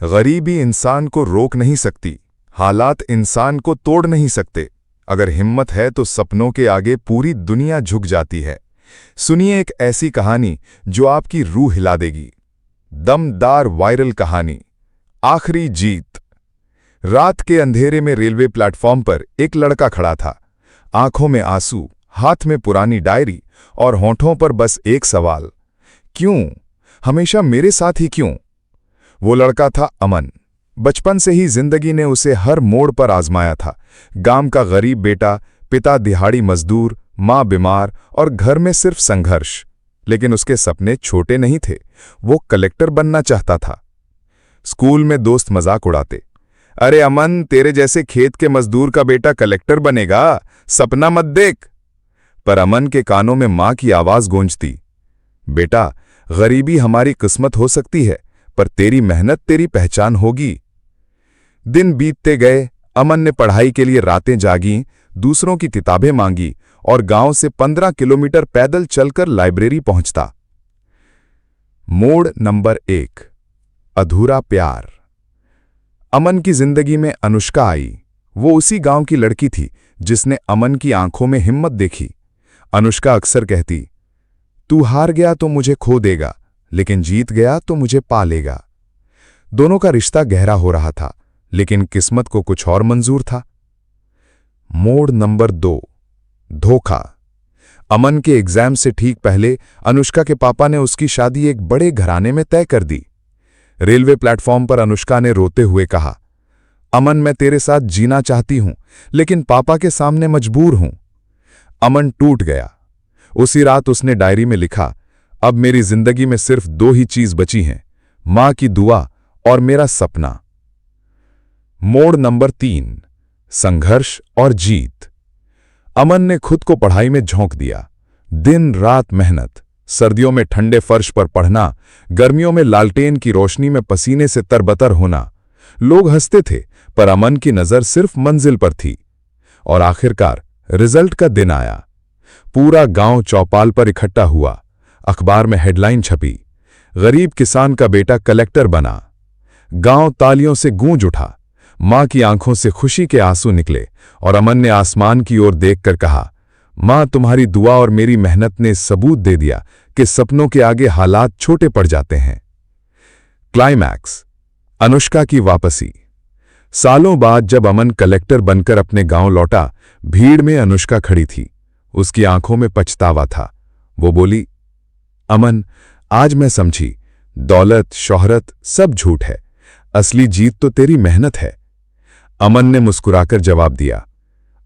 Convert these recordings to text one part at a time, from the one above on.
गरीबी इंसान को रोक नहीं सकती, हालात इंसान को तोड़ नहीं सकते। अगर हिम्मत है तो सपनों के आगे पूरी दुनिया झुक जाती है। सुनिए एक ऐसी कहानी जो आपकी रूह हिला देगी। दमदार वायरल कहानी, आखिरी जीत। रात के अंधेरे में रेलवे प्लेटफॉर्म पर एक लड़का खड़ा था, आंखों में आंसू, हाथ में पुरानी डायरी और होंठों पर बस एक सवाल, क्यों? हमेशा मेरे साथ ही क्यों? वो लड़का था अमन। बचपन से ही जिंदगी ने उसे हर मोड़ पर आजमाया था। गांव का गरीब बेटा, पिता दिहाड़ी मजदूर, मां बीमार और घर में सिर्फ संघर्ष। लेकिन उसके सपने छोटे नहीं थे। वो कलेक्टर बनना चाहता था। स्कूल में दोस्त मजाक उड़ाते, अरे अमन, तेरे जैसे खेत के मजदूर का बेटा कलेक्टर बनेगा, सपना मत देख। पर अमन के कानों में मां की आवाज गूंजती, बेटा, गरीबी हमारी किस्मत हो सकती है, पर तेरी मेहनत तेरी पहचान होगी। दिन बीतते गए। अमन ने पढ़ाई के लिए रातें जागी, दूसरों की किताबें मांगी और गांव से 15 किलोमीटर पैदल चलकर लाइब्रेरी पहुंचता। मोड़ नंबर 1, अधूरा प्यार। अमन की जिंदगी में अनुष्का आई। वो उसी गांव की लड़की थी जिसने अमन की आंखों में हिम्मत देखी। अनुष्का अक्सर कहती, तू हार गया तो मुझे खो देगा, लेकिन जीत गया तो मुझे पा लेगा। दोनों का रिश्ता गहरा हो रहा था, लेकिन किस्मत को कुछ और मंजूर था। मोड़ नंबर 2, धोखा। अमन के एग्जाम से ठीक पहले अनुष्का के पापा ने उसकी शादी एक बड़े घराने में तय कर दी। रेलवे प्लेटफॉर्म पर अनुष्का ने रोते हुए कहा, अमन, मैं तेरे साथ जीना चाहती हूं, लेकिन पापा के सामने मजबूर हूं। अमन टूट गया। उसी रात उसने डायरी में लिखा, अब मेरी जिंदगी में सिर्फ 2 ही चीज बची हैं, मां की दुआ और मेरा सपना। मोड़ नंबर 3, संघर्ष और जीत। अमन ने खुद को पढ़ाई में झोंक दिया। दिन रात मेहनत, सर्दियों में ठंडे फर्श पर पढ़ना, गर्मियों में लालटेन की रोशनी में पसीने से तरबतर होना। लोग हंसते थे, पर अमन की नजर सिर्फ मंजिल पर थी। और आखिरकार रिजल्ट का दिन आया। पूरा गांव चौपाल पर इकट्ठा हुआ। अखबार में हेडलाइन छपी, गरीब किसान का बेटा कलेक्टर बना। गांव तालियों से गूंज उठा। मां की आंखों से खुशी के आंसू निकले और अमन ने आसमान की ओर देखकर कहा, मां, तुम्हारी दुआ और मेरी मेहनत ने सबूत दे दिया कि सपनों के आगे हालात छोटे पड़ जाते हैं। क्लाइमैक्स, अनुष्का की वापसी। सालों बाद जब अमन कलेक्टर बनकर अपने गांव लौटा, भीड़ में अनुष्का खड़ी थी। उसकी आंखों में पछतावा था। वो बोली, अमन, आज मैं समझी, दौलत शोहरत सब झूठ है, असली जीत तो तेरी मेहनत है। अमन ने मुस्कुराकर जवाब दिया,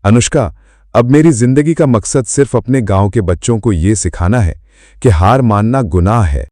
अनुष्का, अब मेरी जिंदगी का मकसद सिर्फ अपने गांव के बच्चों को ये सिखाना है कि हार मानना गुनाह है,